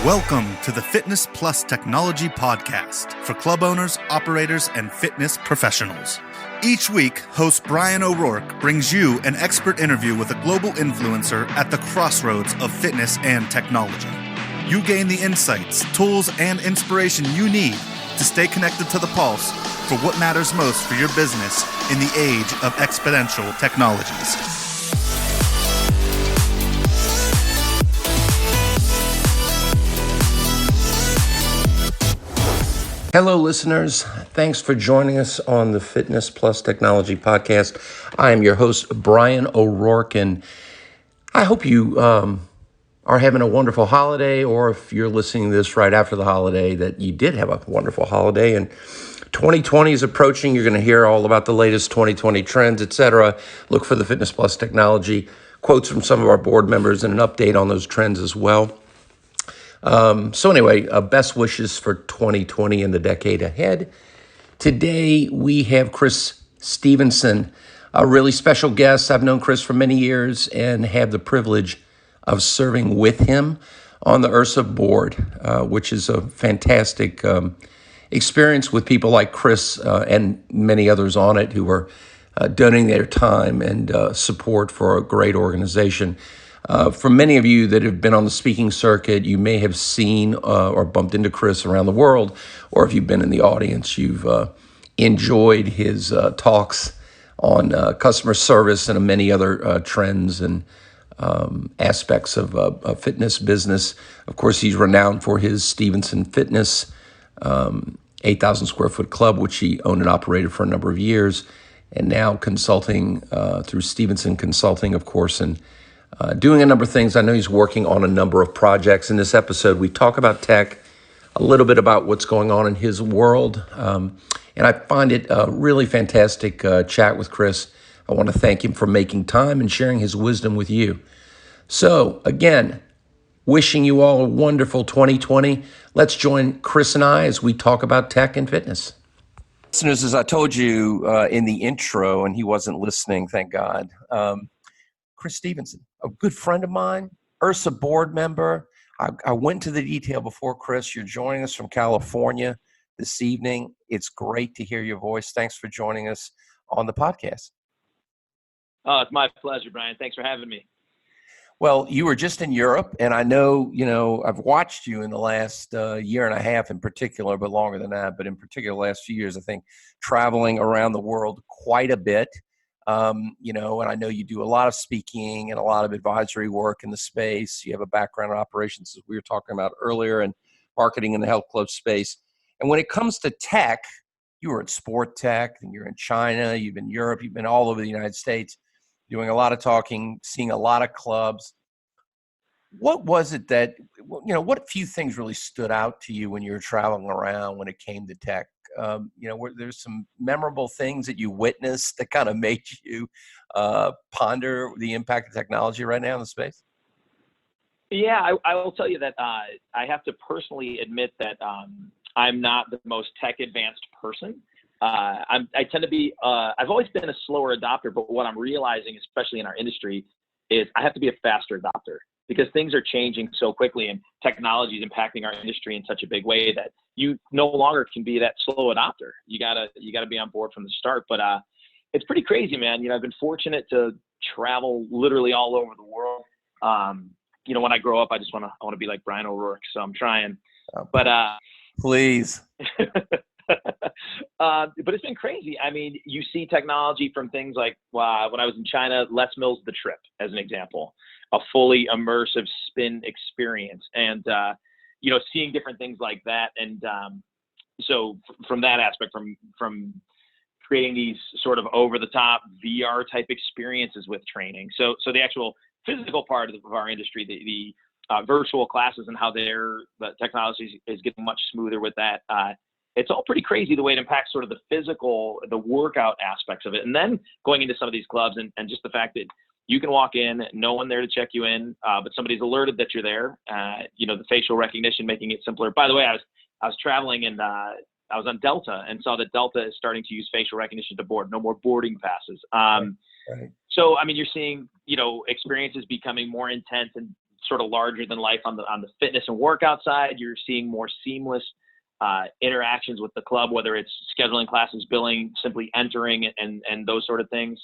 Welcome to the Fitness Plus Technology Podcast for club owners, operators, and fitness professionals. Each week, host Bryan O'Rourke brings you an expert interview with a global influencer at the crossroads of fitness and technology. You gain the insights, tools, and inspiration you need to stay connected to the pulse for what matters most for your business in the age of exponential technologies. Hello, listeners. Thanks for joining us on the Fitness Plus Technology Podcast. I am your host, Bryan O'Rourke, and I hope you are having a wonderful holiday, or if you're listening to this right after the holiday, that you did have a wonderful holiday. And 2020 is approaching. You're going to hear all about the latest 2020 trends, etc. Look for the Fitness Plus Technology quotes from some of our board members and an update on those trends as well. Best wishes for 2020 and the decade ahead. Today, we have Chris Stevenson, a really special guest. I've known Chris for many years and have the privilege of serving with him on the Ursa Board, which is a fantastic experience with people like Chris and many others on it who are donating their time and support for a great organization. For many of you that have been on the speaking circuit, you may have seen or bumped into Chris around the world, or if you've been in the audience, you've enjoyed his talks on customer service and many other trends and aspects of fitness business. Of course, he's renowned for his Stevenson Fitness, 8,000 square foot club, which he owned and operated for a number of years, and now consulting through Stevenson Consulting, of course, and doing a number of things. I know he's working on a number of projects. In this episode, we talk about tech, a little bit about what's going on in his world. And I find it a really fantastic chat with Chris. I want to thank him for making time and sharing his wisdom with you. So again, wishing you all a wonderful 2020. Let's join Chris and I as we talk about tech and fitness. Listeners, as I told you in the intro, and he wasn't listening, thank God, Chris Stevenson, a good friend of mine, Ursa Board Member. I went to the detail before, Chris. You're joining us from California this evening. It's great to hear your voice. Thanks for joining us on the podcast. Oh, it's my pleasure, Bryan. Thanks for having me. Well, you were just in Europe, and I know, I've watched you in the last year and a half in particular, but longer than that, but in particular the last few years, I think, traveling around the world quite a bit. And I know you do a lot of speaking and a lot of advisory work in the space. You have a background in operations, as we were talking about earlier, and marketing in the health club space. And when it comes to tech, you were at Sport Tech, and you're in China, you've been in Europe, you've been all over the United States, doing a lot of talking, seeing a lot of clubs. What was it that, what few things really stood out to you when you were traveling around when it came to tech? Were there some memorable things that you witnessed that kind of made you ponder the impact of technology right now in the space? Yeah, I will tell you that I have to personally admit that I'm not the most tech advanced person. I tend to be, I've always been a slower adopter, but what I'm realizing, especially in our industry, is I have to be a faster adopter because things are changing so quickly and technology is impacting our industry in such a big way that you no longer can be that slow adopter. You gotta be on board from the start. But it's pretty crazy, man. I've been fortunate to travel literally all over the world. When I grow up, I want to be like Bryan O'Rourke, so I'm trying. But please. But it's been crazy. I mean, you see technology from things like when I was in China, Les Mills The Trip, as an example, a fully immersive spin experience, and seeing different things like that. And so from that aspect, from creating these sort of over-the-top VR type experiences with training. So the actual physical part of our industry, the virtual classes and how the technology is getting much smoother with that. It's all pretty crazy the way it impacts sort of the workout aspects of it. And then going into some of these clubs and just the fact that you can walk in, no one there to check you in, but somebody's alerted that you're there. The facial recognition, making it simpler. By the way, I was traveling and I was on Delta and saw that Delta is starting to use facial recognition to board. No more boarding passes. Right. So, I mean, you're seeing, experiences becoming more intense and sort of larger than life on the fitness and workout side. You're seeing more seamless interactions with the club, whether it's scheduling classes, billing, simply entering, and those sort of things.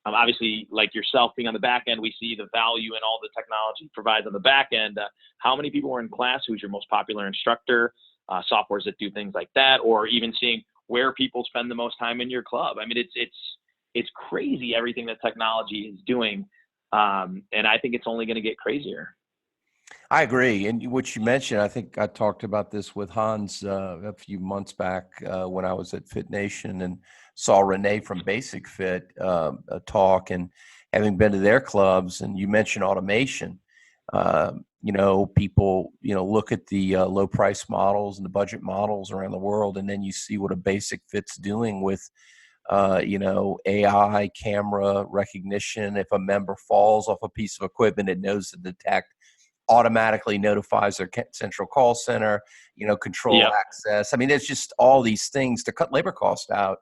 Obviously, like yourself being on the back end, we see the value in all the technology it provides on the back end. How many people are in class? Who's your most popular instructor? Softwares that do things like that, or even seeing where people spend the most time in your club. I mean, it's crazy everything that technology is doing, and I think it's only going to get crazier. I agree. And what you mentioned, I think I talked about this with Hans a few months back when I was at Fit Nation and saw Renee from Basic Fit talk, and having been to their clubs, and you mentioned automation. People, look at the low price models and the budget models around the world, and then you see what a Basic Fit's doing with, AI camera recognition. If a member falls off a piece of equipment, it knows to detect, automatically notifies their central call center, control access. I mean, there's just all these things to cut labor costs out.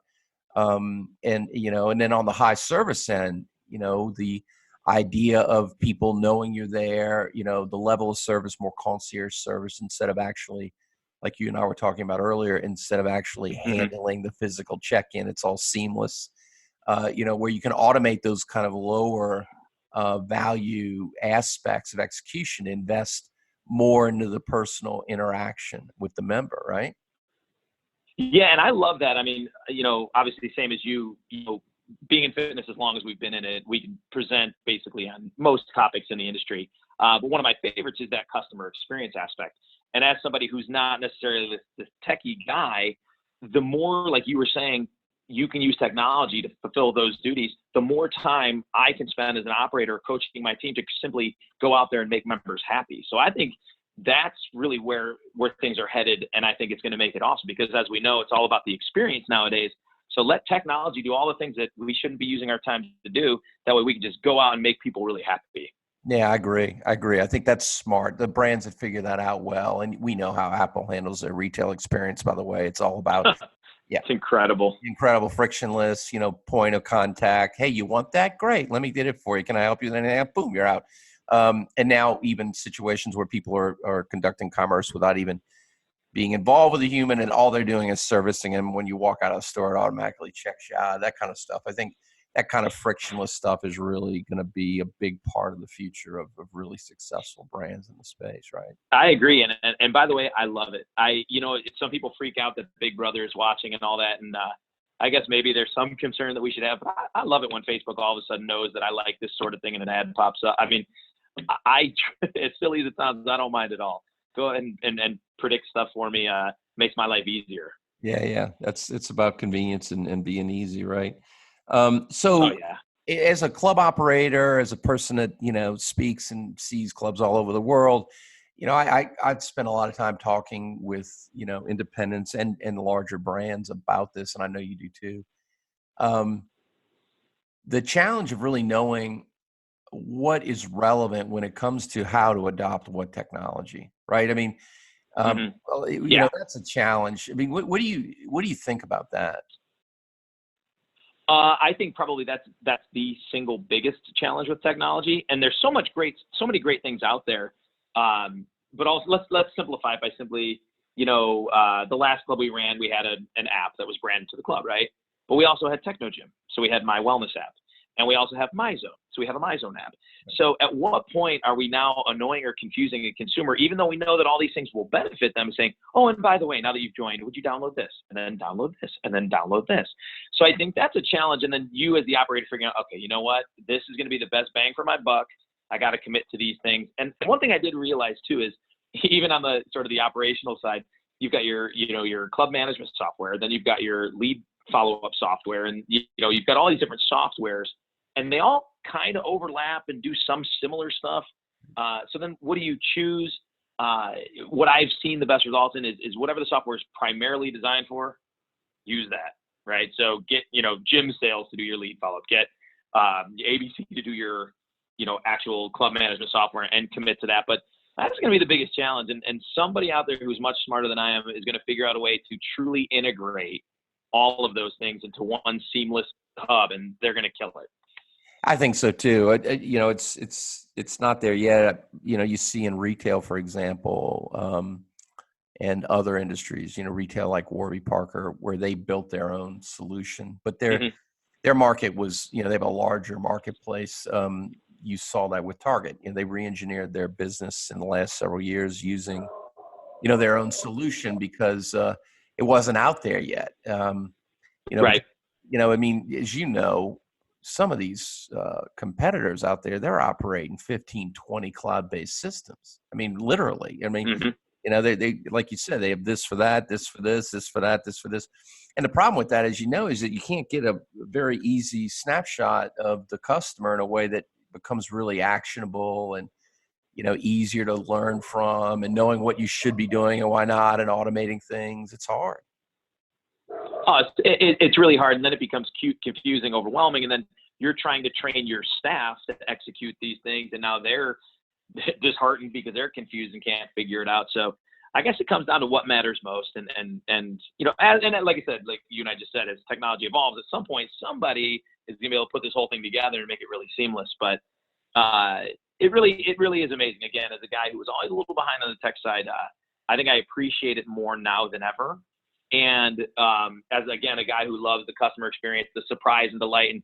And then on the high service end, the idea of people knowing you're there, the level of service, more concierge service, instead of actually, like you and I were talking about earlier, instead of actually handling the physical check-in, it's all seamless, where you can automate those kind of lower value aspects of execution, invest more into the personal interaction with the member, right? Yeah, and I love that. I mean, obviously, same as you, being in fitness as long as we've been in it, we can present basically on most topics in the industry. But one of my favorites is that customer experience aspect. And as somebody who's not necessarily this techie guy, the more, like you were saying, you can use technology to fulfill those duties, the more time I can spend as an operator coaching my team to simply go out there and make members happy. So I think that's really where things are headed. And I think it's going to make it awesome because, as we know, it's all about the experience nowadays. So let technology do all the things that we shouldn't be using our time to do. That way we can just go out and make people really happy. Yeah, I agree. I think that's smart. The brands have figured that out well. And we know how Apple handles their retail experience, by the way. It's all about, It's incredible, frictionless, point of contact. Hey, you want that? Great. Let me get it for you. Can I help you? Then boom, you're out. And now even situations where people are conducting commerce without even being involved with a human, and all they're doing is servicing them. When you walk out of the store, it automatically checks you out, that kind of stuff. I think that kind of frictionless stuff is really going to be a big part of the future of really successful brands in the space, right? I agree. And by the way, I love it. Some people freak out that Big Brother is watching and all that. And I guess maybe there's some concern that we should have. But I love it when Facebook all of a sudden knows that I like this sort of thing and an ad pops up. I mean, as silly as it sounds, I don't mind at all. Go ahead and predict stuff for me. Makes my life easier. Yeah. It's about convenience and being easy, right? As a club operator, as a person that, speaks and sees clubs all over the world, I'd spent a lot of time talking with, independents and larger brands about this. And I know you do too. The challenge of really knowing what is relevant when it comes to how to adopt what technology, right? I mean, that's a challenge. I mean, what do you think about that? I think probably that's the single biggest challenge with technology. And there's so many great things out there. But also let's simplify it by simply, the last club we ran, we had an app that was branded to the club, right? But we also had Technogym, so we had My Wellness app. And we also have MyZone, so we have a MyZone app. So at what point are we now annoying or confusing a consumer, even though we know that all these things will benefit them, saying, oh, and by the way, now that you've joined, would you download this, and then download this, and then download this? So I think that's a challenge. And then you as the operator figuring out, okay, you know what? This is going to be the best bang for my buck. I got to commit to these things. And one thing I did realize too is, even on the sort of the operational side, you've got your club management software, then you've got your lead follow-up software, and you've got all these different softwares. And they all kind of overlap and do some similar stuff. So then what do you choose? What I've seen the best results in is whatever the software is primarily designed for, use that, right? So get, gym sales to do your lead follow-up. Get ABC to do your, actual club management software and commit to that. But that's going to be the biggest challenge. And somebody out there who's much smarter than I am is going to figure out a way to truly integrate all of those things into one seamless hub, and they're going to kill it. I think so too. It's not there yet. You see in retail, for example, and other industries, retail like Warby Parker, where they built their own solution, but their market was, they have a larger marketplace. You saw that with Target. They re-engineered their business in the last several years using, their own solution because it wasn't out there yet. Right. As some of these competitors out there, they're operating 15, 20 cloud-based systems. Literally. They like you said, they have this for that, this for this, this for that, this for this. And the problem with that, as is that you can't get a very easy snapshot of the customer in a way that becomes really actionable and, easier to learn from, and knowing what you should be doing and why not, and automating things. It's hard. Oh, it's really hard. And then it becomes confusing, overwhelming. And then you're trying to train your staff to execute these things. And now they're disheartened because they're confused and can't figure it out. So I guess it comes down to what matters most. And like I said, like you and I just said, as technology evolves, at some point, somebody is going to be able to put this whole thing together and make it really seamless. But it really is amazing. Again, as a guy who was always a little behind on the tech side, I think I appreciate it more now than ever. And as, again, a guy who loves the customer experience, the surprise and delight, and,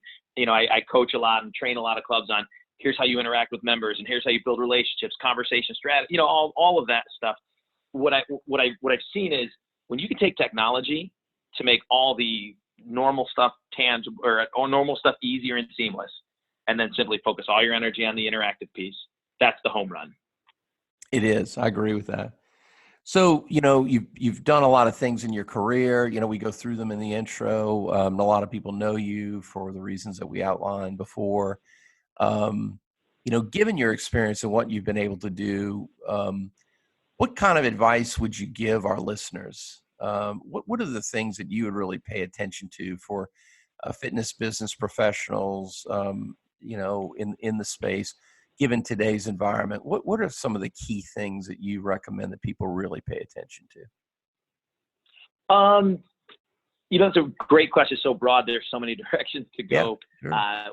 I coach a lot and train a lot of clubs on here's how you interact with members, and here's how you build relationships, conversation strategy, all of that stuff. What I've seen is when you can take technology to make all the normal stuff tangible or normal stuff easier and seamless, and then simply focus all your energy on the interactive piece, that's the home run. It is. I agree with that. So, you've done a lot of things in your career. We go through them in the intro. A lot of people know you for the reasons that we outlined before. Given your experience and what you've been able to do, what kind of advice would you give our listeners? What are the things that you would really pay attention to for fitness business professionals, in the space? Given today's environment, what are some of the key things that you recommend that people really pay attention to? It's a great question. So broad, there's so many directions to go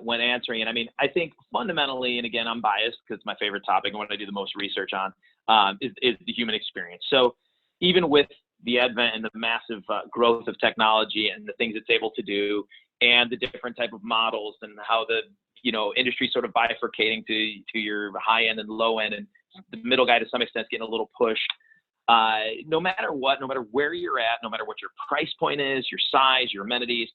when answering. And I think fundamentally, and again, I'm biased because it's my favorite topic and what I do the most research on, is the human experience. So even with the advent and the massive growth of technology and the things it's able to do, and the different type of models and how the industry sort of bifurcating to your high end and low end, and the middle guy to some extent is getting a little pushed. No matter what, no matter where you're at, no matter what your price point is, your size, your amenities,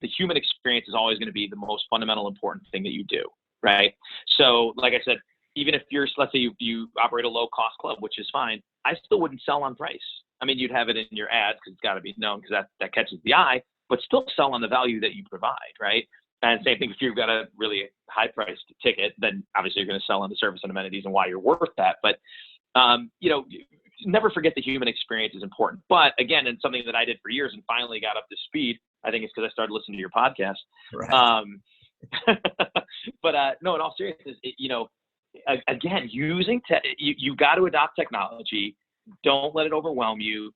the human experience is always going to be the most fundamental important thing that you do, right? So like I said, even if let's say you operate a low cost club, which is fine, I still wouldn't sell on price. You'd have it in your ads because it's got to be known because that catches the eye, but still sell on the value that you provide, right? And same thing, if you've got a really high-priced ticket, then obviously you're going to sell on the service and amenities and why you're worth that. But, never forget the human experience is important. But again, and something that I did for years and finally got up to speed, I think it's because I started listening to your podcast. Right. But no, in all seriousness, again, you got to adopt technology. Don't let it overwhelm you.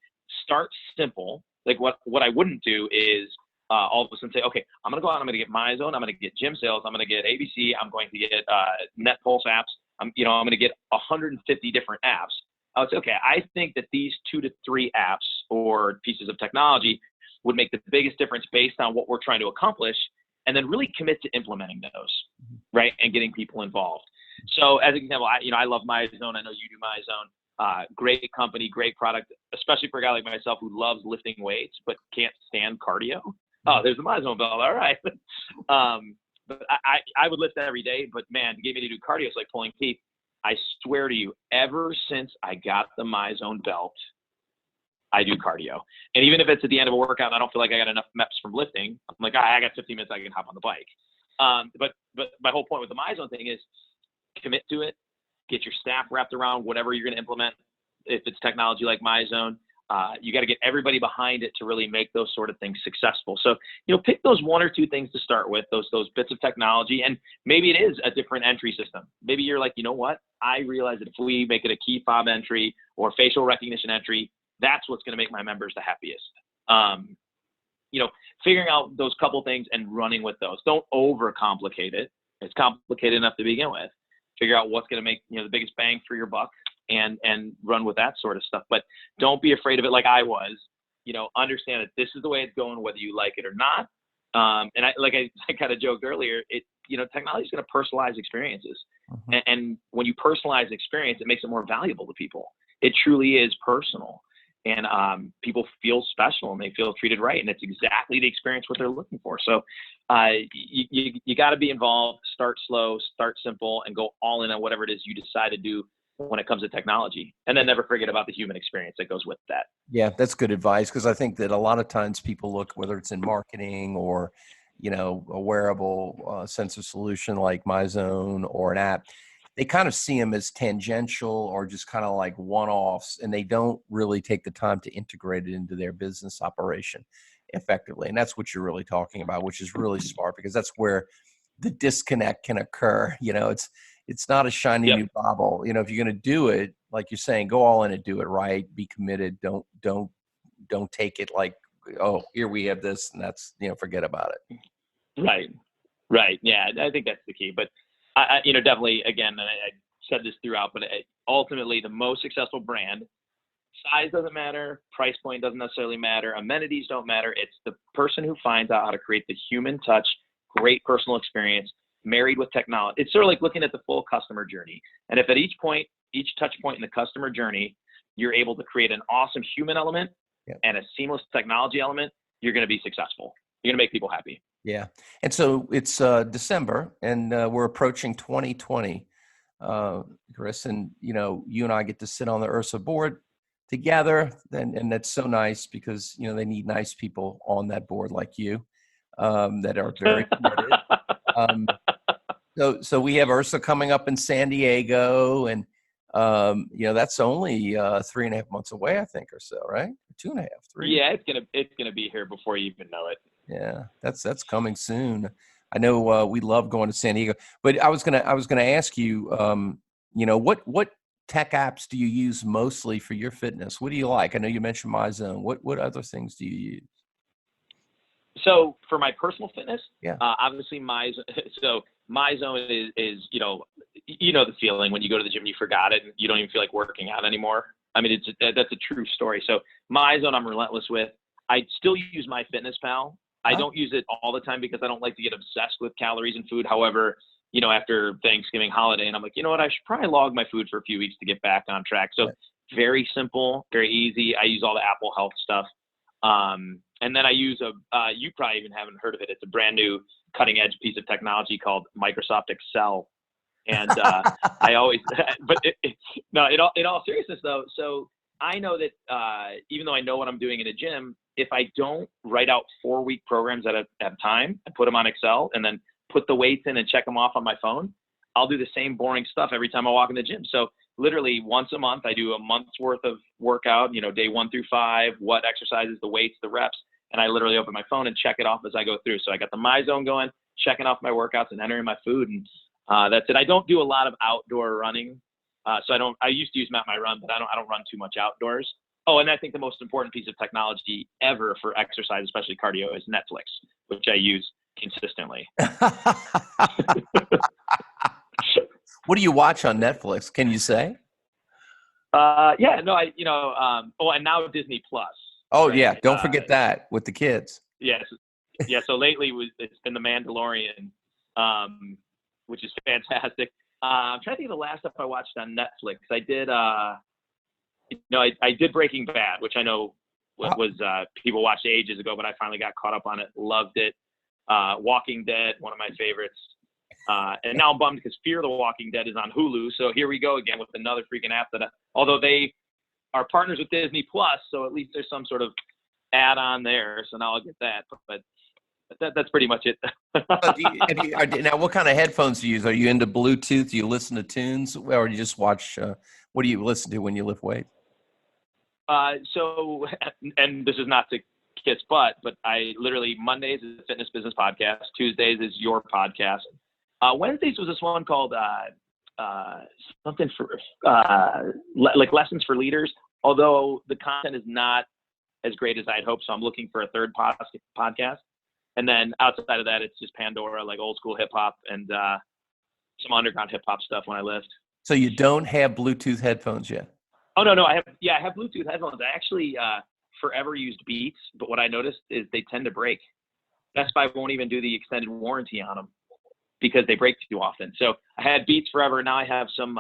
Start simple. Like what I wouldn't do is all of a sudden say, okay, I'm going to go out, I'm going to get MyZone, I'm going to get Gym Sales, I'm going to get ABC, I'm going to get NetPulse apps, I'm going to get 150 different apps. I would say, okay, I think that these 2 to 3 apps or pieces of technology would make the biggest difference based on what we're trying to accomplish, and then really commit to implementing those, right, and getting people involved. So as an example, I love MyZone. I know you do MyZone. Great company, great product, especially for a guy like myself who loves lifting weights but can't stand cardio. Oh, there's the MyZone bell. All right. But I would lift every day, but man, to get me to do cardio is like pulling teeth. I swear to you, ever since I got the MyZone belt, I do cardio. And even if it's at the end of a workout and I don't feel like I got enough reps from lifting, I'm like, I got 15 minutes, I can hop on the bike. But my whole point with the MyZone thing is commit to it, get your staff wrapped around whatever you're going to implement. If it's technology like MyZone, you got to get everybody behind it to really make those sort of things successful. So, pick those 1 or 2 things to start with, those bits of technology, and maybe it is a different entry system. Maybe you're like, you know what? I realize that if we make it a key fob entry or facial recognition entry, that's what's going to make my members the happiest. Figuring out those couple things and running with those. Don't overcomplicate it. It's complicated enough to begin with. Figure out what's going to make, the biggest bang for your buck and run with that sort of stuff. But don't be afraid of it like I was. Understand that this is the way it's going, whether you like it or not. And I kind of joked earlier, technology is going to personalize experiences. Mm-hmm. And when you personalize experience, it makes it more valuable to people. It truly is personal. And people feel special and they feel treated right. And it's exactly the experience what they're looking for. So you got to be involved, start slow, start simple, and go all in on whatever it is you decide to do when it comes to technology. And then never forget about the human experience that goes with that. Yeah, that's good advice, because I think that a lot of times people look, whether it's in marketing or, a wearable sensor solution like MyZone or an app, they kind of see them as tangential or just kind of like one-offs, and they don't really take the time to integrate it into their business operation effectively. And that's what you're really talking about, which is really smart, because that's where the disconnect can occur. It's not a shiny new bauble. If you're going to do it, like you're saying, go all in and do it right. Be committed. Don't take it like, oh, here we have this, and that's, forget about it. Right. Yeah, I think that's the key. But I definitely, again, and I said this throughout, but ultimately the most successful brand, size doesn't matter, price point doesn't necessarily matter, amenities don't matter. It's the person who finds out how to create the human touch, great personal experience, married with technology. It's sort of like looking at the full customer journey. And if at each touch point in the customer journey, you're able to create an awesome human element and a seamless technology element, you're going to be successful. You're going to make people happy. Yeah. And so it's December, and we're approaching 2020, Chris, and, you and I get to sit on the Ursa board together, and that's so nice, because, they need nice people on that board like you, that are very committed. So we have Ursa coming up in San Diego, and, that's only 3.5 months away, I think, or so, right? 2.5, 3. Yeah, it's gonna be here before you even know it. Yeah, that's coming soon. I know we love going to San Diego, but I was gonna ask you, what tech apps do you use mostly for your fitness? What do you like? I know you mentioned MyZone. What other things do you use? So for my personal fitness, Yeah. Obviously MyZone is the feeling when you go to the gym and you forgot it and you don't even feel like working out anymore. I mean, that's a true story. So MyZone I'm relentless with. I still use MyFitnessPal. I don't use it all the time because I don't like to get obsessed with calories and food. However, after Thanksgiving holiday, and I'm like, what, I should probably log my food for a few weeks to get back on track. So very simple, very easy. I use all the Apple Health stuff. And then I use you probably even haven't heard of it. It's a brand new cutting edge piece of technology called Microsoft Excel. And I always, but in all seriousness though, so I know that even though I know what I'm doing in a gym, if I don't write out 4-week programs at a time and put them on Excel and then put the weights in and check them off on my phone, I'll do the same boring stuff every time I walk in the gym. So literally once a month, I do a month's worth of workout, day 1 through 5, what exercises, the weights, the reps, and I literally open my phone and check it off as I go through. So I got the MyZone going, checking off my workouts and entering my food, and that's it. I don't do a lot of outdoor running. I used to use MapMyRun, but I don't run too much outdoors. Oh, and I think the most important piece of technology ever for exercise, especially cardio, is Netflix, which I use consistently. What do you watch on Netflix? Can you say? And now Disney Plus. Oh, right? Yeah. Don't forget that with the kids. Yes. Yeah. So lately it's been The Mandalorian, which is fantastic. I'm trying to think of the last stuff I watched on Netflix. I did, I did Breaking Bad, which I know was people watched ages ago, but I finally got caught up on it. Loved it. Walking Dead, one of my favorites. And now I'm bummed because Fear the Walking Dead is on Hulu. So here we go again with another freaking app although they are partners with Disney Plus, so at least there's some sort of add-on there. So now I'll get that. But that's pretty much it. Now, what kind of headphones do you use? Are you into Bluetooth? Do you listen to tunes, or do you just watch? What do you listen to when you lift weights? So, and this is not to kiss butt, but I literally Mondays is a fitness business podcast. Tuesdays is your podcast. Wednesdays was this one called something for like Lessons for Leaders. Although the content is not as great as I'd hoped, so I'm looking for a third podcast. And then outside of that, it's just Pandora, like old school hip hop and some underground hip hop stuff when I lift. So you don't have Bluetooth headphones yet? Oh, no. I have Bluetooth headphones. I actually forever used Beats, but what I noticed is they tend to break. Best Buy won't even do the extended warranty on them because they break too often. So I had Beats forever. Now I have some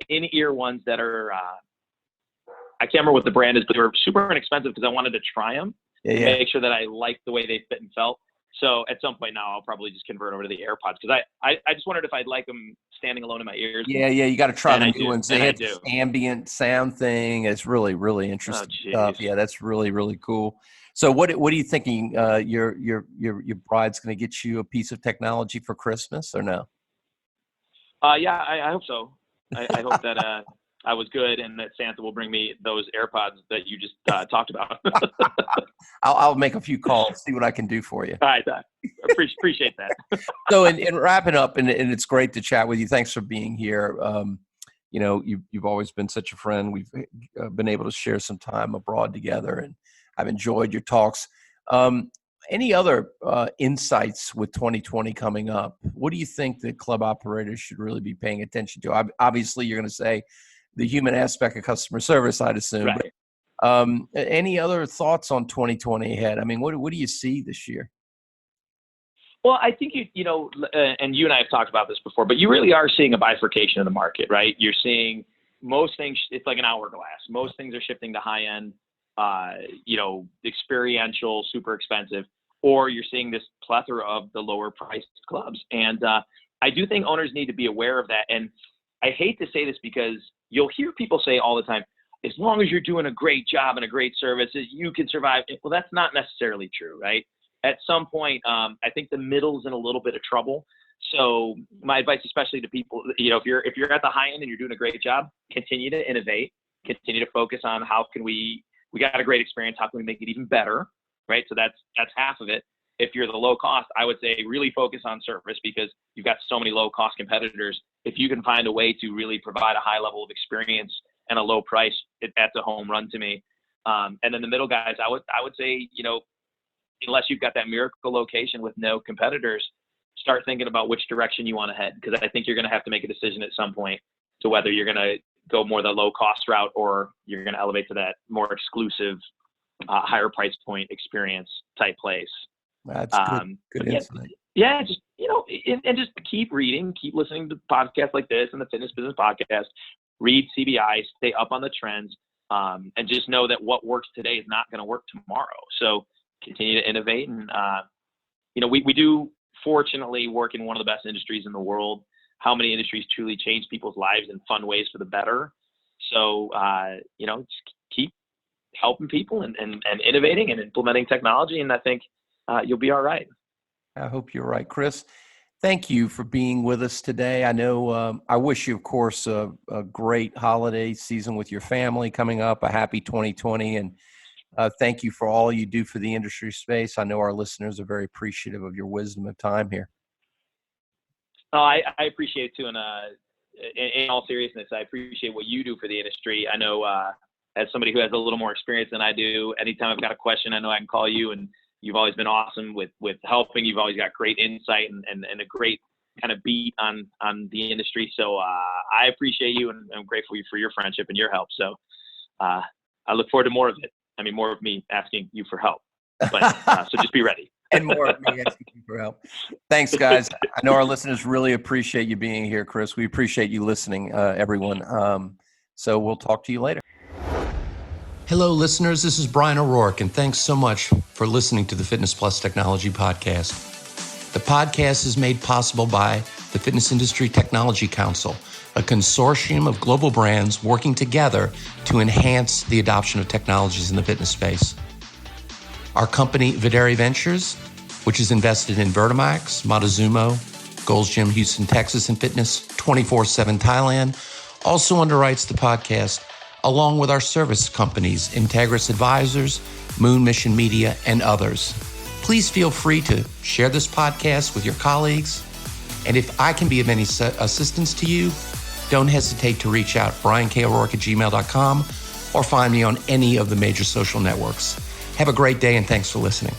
in-ear ones that are, I can't remember what the brand is, but they were super inexpensive because I wanted to try them and make sure that I liked the way they fit and felt. So at some point now, I'll probably just convert over to the AirPods because I just wondered if I'd like them standing alone in my ears. Yeah, you got to try the new ones. They have this ambient sound thing. It's really, really interesting stuff. Yeah, that's really, really cool. So what are you thinking? Your bride's going to get you a piece of technology for Christmas or no? Yeah, I hope so. I hope that I was good and that Santa will bring me those AirPods that you just talked about. I'll make a few calls, see what I can do for you. All right. Appreciate that. So in wrapping up, and it's great to chat with you. Thanks for being here. You've always been such a friend. We've been able to share some time abroad together, and I've enjoyed your talks. Any other insights with 2020 coming up? What do you think that club operators should really be paying attention to? Obviously, you're going to say the human aspect of customer service, I'd assume. Right. But, any other thoughts on 2020 ahead? I mean, what do you see this year? Well, I think and you and I have talked about this before, but you really are seeing a bifurcation of the market, right? You're seeing most things, it's like an hourglass. Most things are shifting to high end, experiential, super expensive, or you're seeing this plethora of the lower priced clubs. And I do think owners need to be aware of that. And I hate to say this because you'll hear people say all the time, as long as you're doing a great job and a great service, you can survive. Well, that's not necessarily true, right? At some point, I think the middle's in a little bit of trouble. So my advice, especially to people, if you're at the high end and you're doing a great job, continue to innovate, continue to focus on how can we got a great experience, how can we make it even better, right? So that's half of it. If you're the low cost, I would say really focus on service because you've got so many low cost competitors. If you can find a way to really provide a high level of experience and a low price, that's a home run to me. And then the middle guys, I would say, unless you've got that miracle location with no competitors, start thinking about which direction you want to head. Because I think you're going to have to make a decision at some point to whether you're going to go more the low cost route or you're going to elevate to that more exclusive, higher price point experience type place. That's good insight. Yeah, just, and just keep reading, keep listening to podcasts like this and the Fitness Business Podcast, read CBI, stay up on the trends, and just know that what works today is not going to work tomorrow. So continue to innovate. And, we do fortunately work in one of the best industries in the world. How many industries truly change people's lives in fun ways for the better? So, just keep helping people and innovating and implementing technology. And I think you'll be all right. I hope you're right. Chris, thank you for being with us today. I know I wish you, of course, a great holiday season with your family coming up, a happy 2020. And thank you for all you do for the industry space. I know our listeners are very appreciative of your wisdom and time here. Oh, I appreciate it too. And in all seriousness, I appreciate what you do for the industry. I know as somebody who has a little more experience than I do, anytime I've got a question, I know I can call you, and you've always been awesome with helping. You've always got great insight and a great kind of beat on the industry. So I appreciate you, and I'm grateful for your friendship and your help. So I look forward to more of it. I mean, more of me asking you for help. But so just be ready. And more of me asking you for help. Thanks, guys. I know our listeners really appreciate you being here, Chris. We appreciate you listening, everyone. So we'll talk to you later. Hello, listeners. This is Bryan O'Rourke, and thanks so much for listening to the Fitness Plus Technology Podcast. The podcast is made possible by the Fitness Industry Technology Council, a consortium of global brands working together to enhance the adoption of technologies in the fitness space. Our company, Videri Ventures, which is invested in Vertimax, Montezuma, Gold's Gym, Houston, Texas, and Fitness 24/7 Thailand, also underwrites the podcast, along with our service companies, Integris Advisors, Moon Mission Media, and others. Please feel free to share this podcast with your colleagues. And if I can be of any assistance to you, don't hesitate to reach out, bryanko'rourke@gmail.com, or find me on any of the major social networks. Have a great day, and thanks for listening.